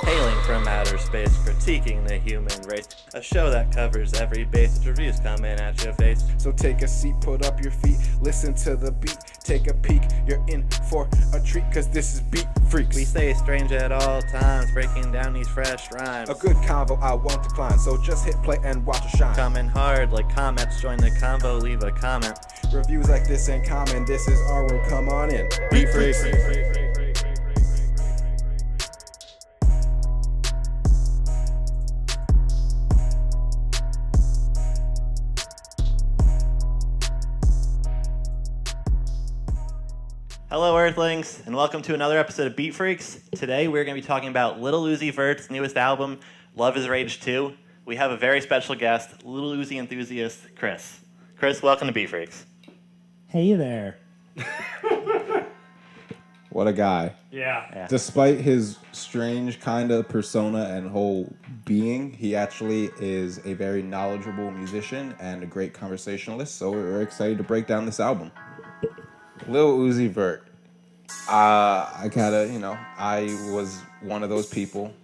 Hailing from outer space, critiquing the human race. A show that covers every base, with reviews coming at your face. So take a seat, put up your feet, listen to the beat, take a peek, you're in for a treat, cause this is Beat Freaks. We stay strange at all times, breaking down these fresh rhymes. A good convo I want to climb, so just hit play and watch it shine. Coming hard like comets, join the convo, leave a comment. Reviews like this ain't common, this is our room, come on in. Beat Freaks. Hello Earthlings, and welcome to another episode of Beat Freaks. Today we're going to be talking about Lil Uzi Vert's newest album, Love is Rage 2. We have a very special guest, Lil Uzi enthusiast Chris. Chris, welcome to Beat Freaks. Hey there. What a guy. Yeah. Despite his strange kind of persona and whole being, he actually is a very knowledgeable musician and a great conversationalist, so we're excited to break down this album. Lil Uzi Vert. I was one of those people.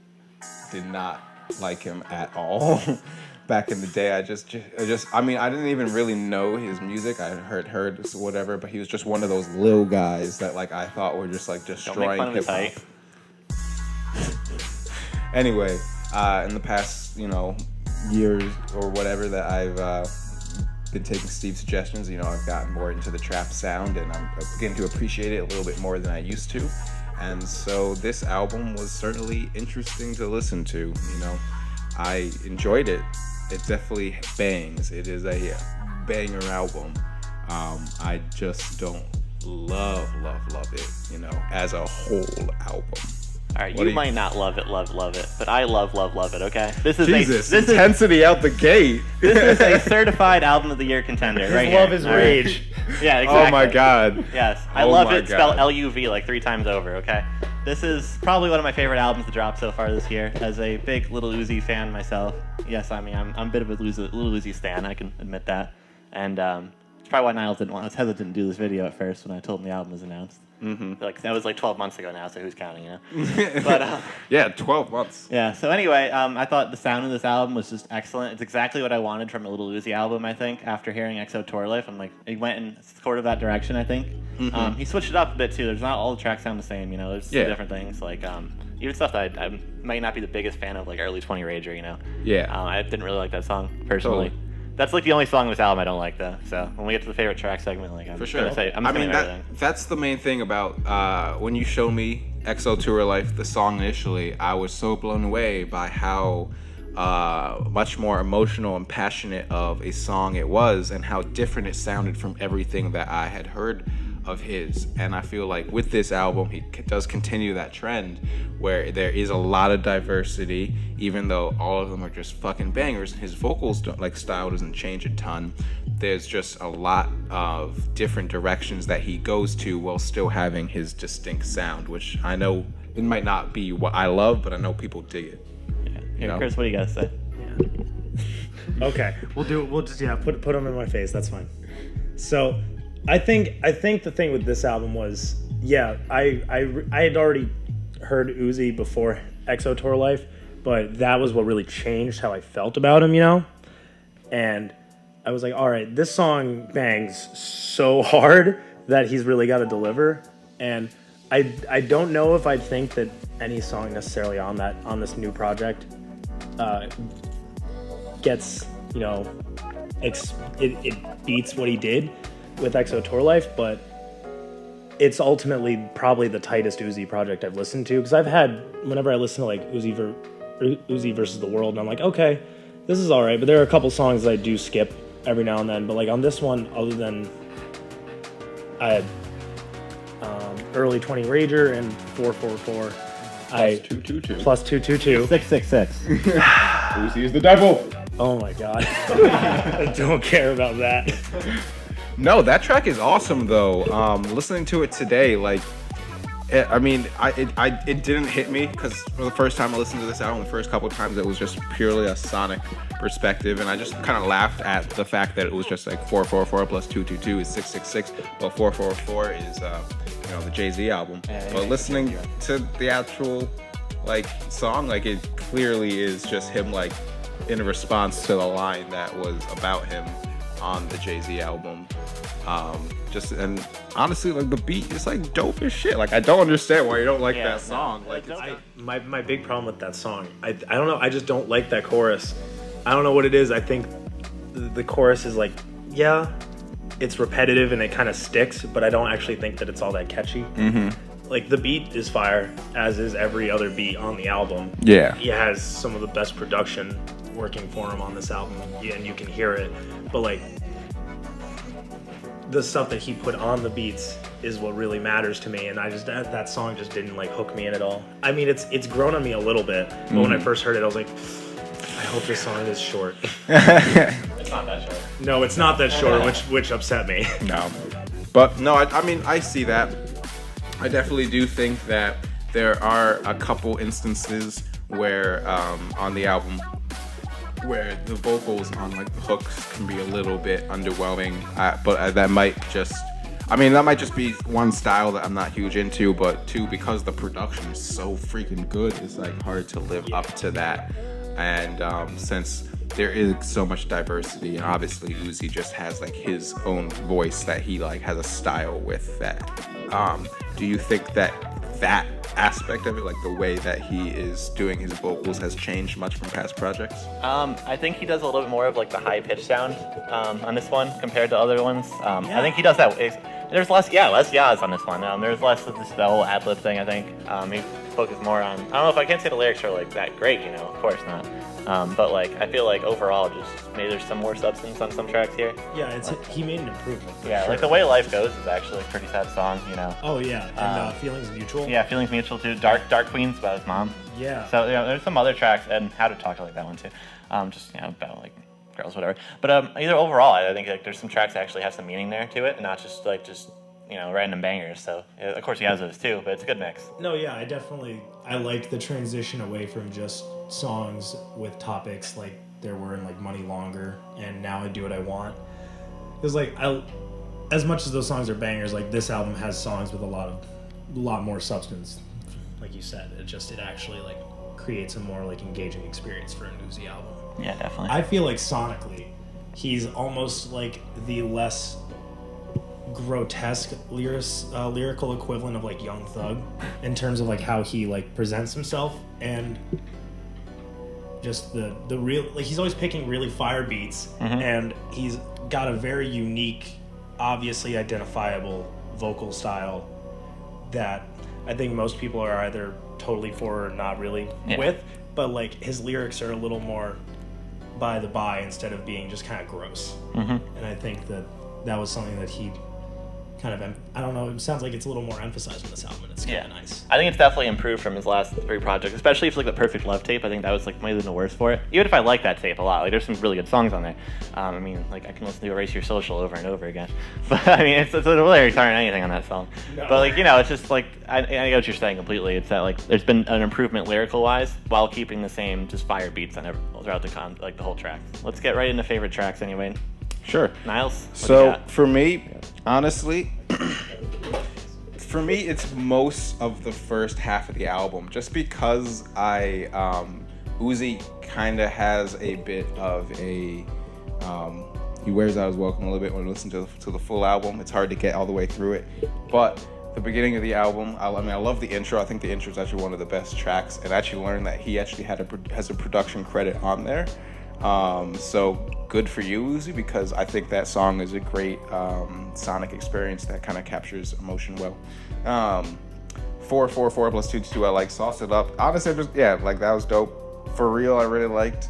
Did not like him at all. Back in the day, I didn't even really know his music. I heard whatever, but he was just one of those little guys that I thought were just destroying hip hop. Anyway, in the past, years or whatever that I've been taking Steve's suggestions, I've gotten more into the trap sound, and I'm beginning to appreciate it a little bit more than I used to. And so this album was certainly interesting to listen to. I enjoyed it. It definitely bangs. It is a banger album. I just don't love it, as a whole album. All right, you might not love it, but I love it, okay? This is Jesus, intensity out the gate. This is a certified album of the year contender, right here. Love is rage. Yeah, exactly. Oh my God. Yes, I love it spelled L-U-V like 3 times over, okay? This is probably one of my favorite albums to drop so far this year. As a big Lil Uzi fan myself, yes, I'm a bit of a Lil Uzi stan, I can admit that. And it's probably why Niles I was hesitant to do this video at first when I told him the album was announced. Mm-hmm. That was 12 months ago now, so who's counting, But yeah, 12 months. Yeah. So anyway, I thought the sound of this album was just excellent. It's exactly what I wanted from a Lil Uzi album. I think after hearing XO Tour Life, he went in sort of that direction. I think he switched it up a bit too. There's not all the tracks sound the same. There's some different things even stuff that I might not be the biggest fan of, like Early 20 Rager. Yeah. I didn't really like that song personally. Totally. That's the only song in this album I don't like, though. So when we get to the favorite track segment, I'm for sure. gonna say everything. That's the main thing about when you show me XO Tour Life, the song initially, I was so blown away by how much more emotional and passionate of a song it was, and how different it sounded from everything that I had heard of his. And I feel like with this album, he does continue that trend where there is a lot of diversity, even though all of them are just fucking bangers. His vocals style doesn't change a ton. There's just a lot of different directions that he goes to while still having his distinct sound, which I know it might not be what I love, but I know people dig it. Yeah. Chris, what do you guys say? Yeah. Okay, we'll just put them in my face. That's fine. So I think the thing with this album was, I had already heard Uzi before XO Tour Life, but that was what really changed how I felt about him, And I was like, all right, this song bangs so hard that he's really got to deliver. And I don't know if I think that any song necessarily on this new project gets, it beats what he did with XO Tour Life, but it's ultimately probably the tightest Uzi project I've listened to, because whenever I listen to Uzi versus the World, and I'm like, okay, this is all right, but there are a couple songs that I do skip every now and then, but on this one, other than I had Early 20 Rager and 444, plus 222 666. Uzi is the devil. Oh my God. I don't care about that. No, that track is awesome though. Listening to it today, it didn't hit me because for the first time I listened to this album, the first couple of times it was just purely a sonic perspective, and I just kind of laughed at the fact that it was just 444 plus 222 is 666, but 444 is the Jay-Z album. But listening to the actual like song. Like it clearly is just him like in response to the line that was about him on the Jay-Z album. And honestly, like the beat is like dope as shit. Like I don't understand why you don't like that song. Like my big problem with that song, I don't know. I just don't like that chorus. I don't know what it is. I think the chorus is like, yeah, it's repetitive and it kind of sticks, but I don't actually think that it's all that catchy. Like the beat is fire, as is every other beat on the album. Yeah, he has some of the best production working for him on this album, and you can hear it. But like the stuff that he put on the beats is what really matters to me, and I just that song just didn't like hook me in at all. I mean, it's grown on me a little bit, but when I first heard it, I was like, I hope this song is short. It's not that short. No, it's not that short, which upset me. No, but no, I mean, I see that. I definitely do think that there are a couple instances where on the album where the vocals on like the hooks can be a little bit underwhelming, but that might just be one style that I'm not huge into, but two, because the production is so freaking good, it's like hard to live up to that. And since there is so much diversity, and obviously Uzi just has like his own voice that he like has a style with that. Do you think that aspect of it, like the way that he is doing his vocals, has changed much from past projects? I think he does a little bit more of like the high pitch sound on this one compared to other ones. I think he does that. There's less yas on this one. There's less of the whole ad lib thing. I think he focused more on. I don't know if I can't say the lyrics are like that great. Of course not. But like I feel like overall, just maybe there's some more substance on some tracks here. Yeah, he made an improvement. Yeah, sure. Like The Way Life Goes is actually a pretty sad song. Oh yeah, and Feelings Mutual. Yeah, Feelings Mutual too. Dark Queen's about his mom. Yeah. So there's some other tracks, and How to Talk, I like that one too. Just about like girls, whatever. But either overall, I think like there's some tracks that actually have some meaning there to it, and not just random bangers. So of course he has those too, but it's a good mix. No, yeah, I liked the transition away from just songs with topics like there were in like Money Longer and Now I Do What I Want. Because like as much as those songs are bangers, like this album has songs with a lot more substance. Like you said, it actually like creates a more like engaging experience for an Uzi album. Yeah, definitely. I feel like sonically, he's almost like the less grotesque lyrical equivalent of like Young Thug in terms of like how he like presents himself, and just the real, like he's always picking really fire beats, and he's got a very unique, obviously identifiable vocal style that I think most people are either totally for or not really with, but like his lyrics are a little more by the by instead of being just kind of gross. And I think that was something that he kind of, I don't know, it sounds like it's a little more emphasized in this album, and it's kind of nice. I think it's definitely improved from his last 3 projects, especially if you look at the Perfect Love tape. I think that was like maybe the worst for it. Even if I like that tape a lot, like there's some really good songs on there. I mean, like I can listen to Erase Your Social over and over again. But I mean, it's the lyrics aren't anything on that song. No. But like, it's just like, I get what you're saying completely. It's that like there's been an improvement lyrical wise while keeping the same just fire beats on throughout the whole track. Let's get right into favorite tracks anyway. Sure. Niles? So for me, honestly, for me, it's most of the first half of the album, just because Uzi kind of has a bit of a, he wears out his welcome a little bit when you listen to the full album. It's hard to get all the way through it, but the beginning of the album, I love the intro. I think the intro is actually one of the best tracks, and I actually learned that he actually has a production credit on there. So good for you, Uzi, because I think that song is a great sonic experience that kind of captures emotion well. 444 plus 222, I like. Sauce It Up. Honestly, like that was dope. For Real, I really liked.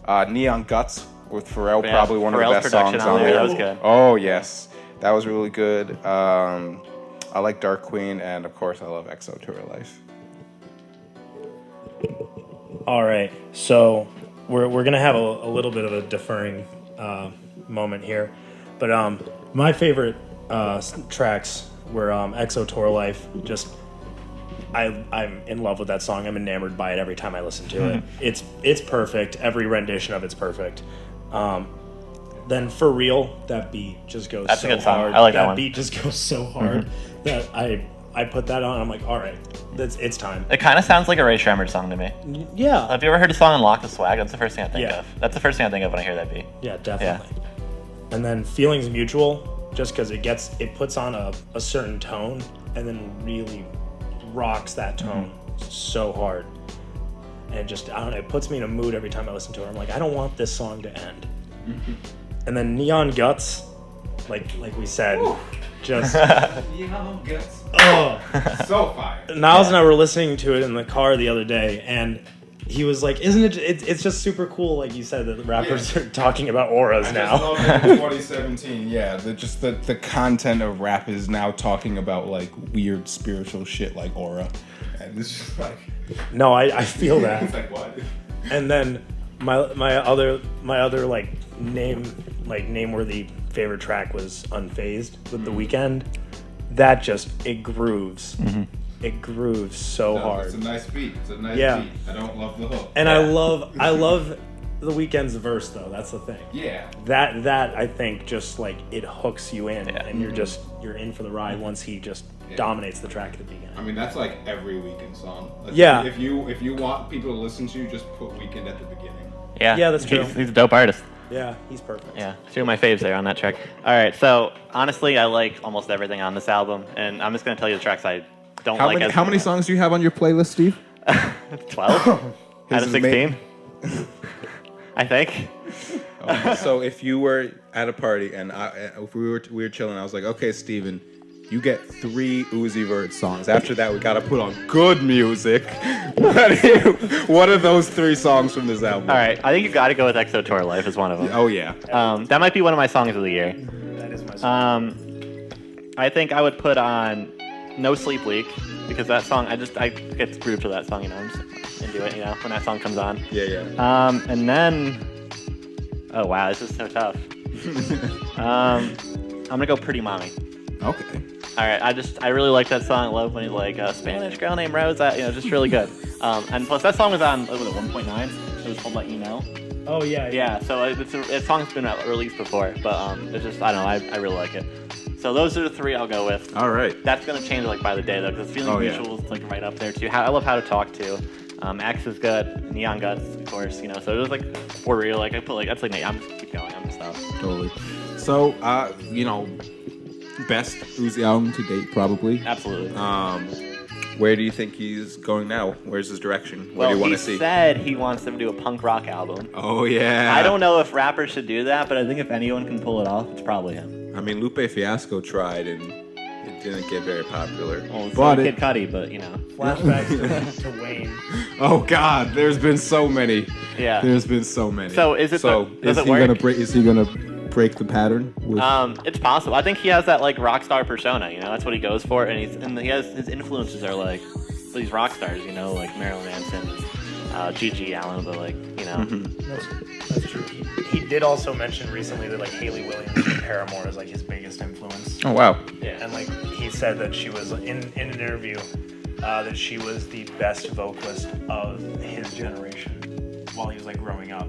Neon Guts with Pharrell, probably one Pharrell's of the best songs on there. That was good. Oh yes, that was really good. I like Dark Queen, and of course, I love XO Tour Life. All right, so we're gonna have a little bit of a deferring moment here, but my favorite tracks were XO Tour Life. Just I'm in love with that song. I'm enamored by it every time I listen to it. It's perfect. Every rendition of it's perfect. Then For Real, that beat just goes That's so a good song. hard. I like that one. Beat just goes so hard that I put that on. I'm like, all right, it's time. It kind of sounds like a Ray Shremmerd song to me. Yeah. Have you ever heard the song Unlock the Swag? That's the first thing I think Yeah. of. That's the first thing I think of when I hear that beat. Yeah, definitely. And then Feelings Mutual, just because it puts on a certain tone and then really rocks that tone so hard. And just, I don't know, it puts me in a mood every time I listen to it. I'm like, I don't want this song to end. And then Neon Guts, like we said, just Neon Guts. oh. So fire. Niles and I were listening to it in the car the other day, and he was like, "Isn't it's just super cool?" Like you said, that the rappers are talking about auras now. I just love that in 2017. Yeah, the content of rap is now talking about like weird spiritual shit like aura, and it's just like No, I feel that. it's like what? And then my other like nameworthy favorite track was Unfazed with The Weeknd. That just it grooves. It grooves so hard. It's a nice beat. It's a nice beat. I don't love the hook. And I love The Weeknd's verse though. That's the thing. Yeah. That I think just like it hooks you in, and you're in for the ride once he just dominates the track at the beginning. I mean, that's like every Weeknd song. Like, Yeah. If you want people to listen to you, just put Weeknd at the beginning. Yeah, that's true. He's a dope artist. Yeah, he's perfect. Yeah, two of my faves there on that track. All right, so honestly, I like almost everything on this album, and I'm just gonna tell you the tracks I don't like. How many songs do you have on your playlist, Steve? 12 out of is 16, I think. So if you were at a party and if we were chilling, I was like, okay, Steven, you get 3 Uzi Vert songs. After that, we gotta put on good music. What are those 3 songs from this album? All right, I think you got to go with EXO Tour Life is one of them. Oh yeah. That might be one of my songs of the year. That is my song. I think I would put on No Sleep Leak because that song, I get grooved to that song, I'm just into it, when that song comes on. Yeah. And then, oh wow, this is so tough. I'm gonna go Pretty Mommy. Okay. All right, I really like that song. I love when he's like a Spanish girl named Rose. Just really good. And plus that song was on 1.9. It was called Let You Know. Oh yeah. Yeah, so that song's been released before, but it's just I don't know. I really like it. So those are the 3 I'll go with. All right. That's gonna change by the day though, because Feeling Mutual is like right up there too. I love How to Talk to. X is good. Neon Guts, of course. So there's like for real. Like I put that's like I'm just keep going. I'm just out. Totally. So best Uzi album to date, probably. Absolutely. Where do you think he's going now? Where's his direction? What do you want to see? He said he wants them to do a punk rock album. Oh yeah. I don't know if rappers should do that, but I think if anyone can pull it off, it's probably him. I mean, Lupe Fiasco tried and it didn't get very popular. Well, it's But like Kid Cudi, but Flashbacks to Wayne. Oh God, there's been so many. Yeah. There's been so many. So is Is it he work? gonna break? Is he gonna break the pattern? It's possible. I think he has that like rock star persona. That's what he goes for, and his influences are like these rock stars. Like Marilyn Manson, Gigi Allen, but That's true. He did also mention recently that like Hayley Williams from Paramore is like his biggest influence. Oh wow. Yeah. And like he said that she was in an interview that she was the best vocalist of his generation while he was like growing up.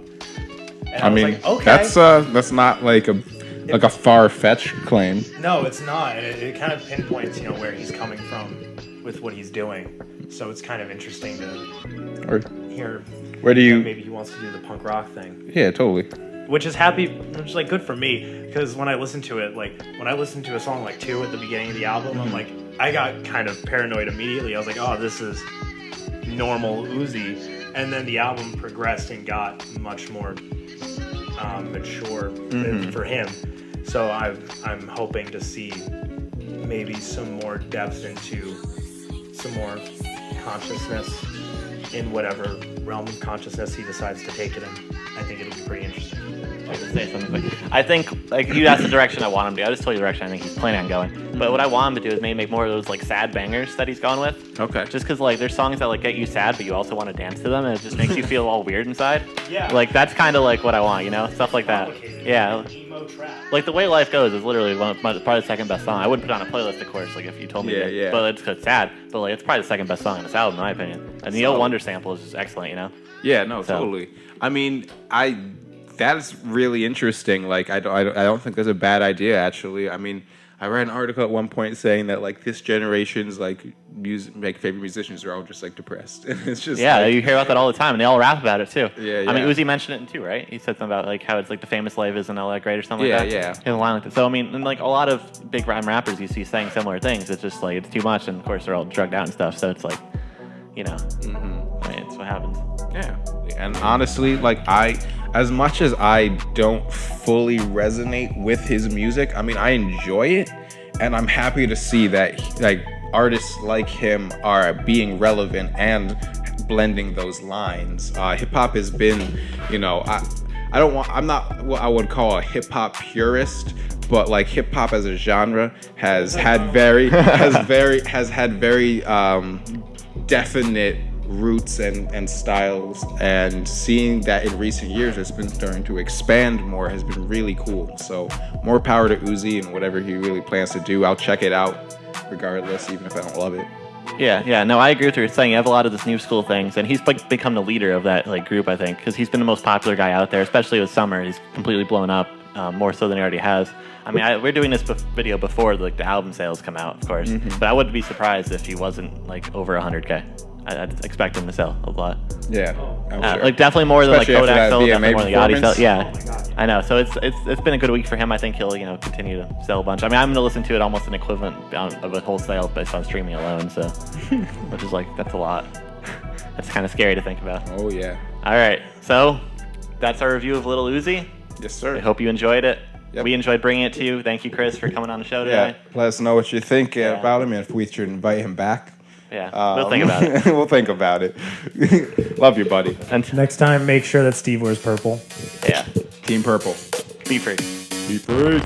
And I was mean, like, okay. that's not like a far-fetched claim. No, it's not. And it kind of pinpoints, where he's coming from with what he's doing. So it's kind of interesting to hear. Where do you? Maybe he wants to do the punk rock thing. Yeah, totally. Which is like good for me, because when I listen to it, like when I listen to a song like 2 at the beginning of the album, I'm like, I got kind of paranoid immediately. I was like, oh, this is normal Uzi. And then the album progressed and got much more mature for him. So I'm hoping to see maybe some more depth into some more consciousness in whatever realm of consciousness he decides to take it in. I think it'll be pretty interesting. I can say something quick. I think, like, you asked the direction I want him to go. I just told you the direction I think he's planning on going. But what I want him to do is maybe make more of those, like, sad bangers that he's gone with. Okay. Just because, like, there's songs that, like, get you sad, but you also want to dance to them, and it just makes you feel all weird inside. Yeah. Like, that's kind of, like, what I want, Stuff like that. Yeah. Emo trap. Like, The Way Life Goes is literally probably the second best song. I wouldn't put it on a playlist, of course, like, if you told me to. Yeah. But it's 'cause it's sad. But, like, it's probably the second best song on this album, in my opinion. And the Yo Wonder sample is just excellent, Yeah, no, So- totally. I mean, that's really interesting. Like, I don't think that's a bad idea, actually. I mean, I read an article at one point saying that like this generation's like favorite musicians are all just like depressed, and it's just Yeah, like, you hear about that all the time, and they all rap about it too. Yeah, I mean, yeah. Uzi mentioned it too, right? He said something about like how it's like the famous life isn't all that great or something like that. Yeah. He has a line like that. So I mean, and like a lot of big rhyme rappers you see saying similar things. It's just like it's too much, and of course they're all drugged out and stuff. So it's like, you know, right, it's what happens. Yeah, and honestly, like as much as I don't fully resonate with his music, I mean, I enjoy it, and I'm happy to see that like artists like him are being relevant and blending those lines. Hip hop has been, you know, I'm not what I would call a hip hop purist, but like hip hop as a genre has had very definite roots and styles, and seeing that in recent years it's been starting to expand more has been really cool. So more power to Uzi and whatever he really plans to do. I'll check it out regardless, even if I don't love it. Yeah, no, I agree with what you're saying. You have a lot of this new school things, and he's like become the leader of that like group, I think, because he's been the most popular guy out there, especially with Summer. He's completely blown up, more so than he already has. I mean, we're doing this video before like the album sales come out, of course, but I wouldn't be surprised if he wasn't like over 100K. I'd expect him to sell a lot. Yeah, sure. Like definitely more than like Especially after Kodak that sold, definitely VMA more than Yachty performance. sold. Yeah, I know. So it's been a good week for him. I think he'll continue to sell a bunch. I mean, I'm gonna listen to it almost an equivalent of a wholesale based on streaming alone. So, which is like that's a lot. That's kind of scary to think about. Oh yeah. All right, so that's our review of Lil Uzi. Yes, sir. I hope you enjoyed it. Yep. We enjoyed bringing it to you. Thank you, Chris, for coming on the show Yeah. today. Let us know what you think Yeah. about him, and if we should invite him back. Yeah, we'll think about it. We'll think about it. Love you, buddy. And Next time, make sure that Steve wears purple. yeah, Team Purple. be free. Be free.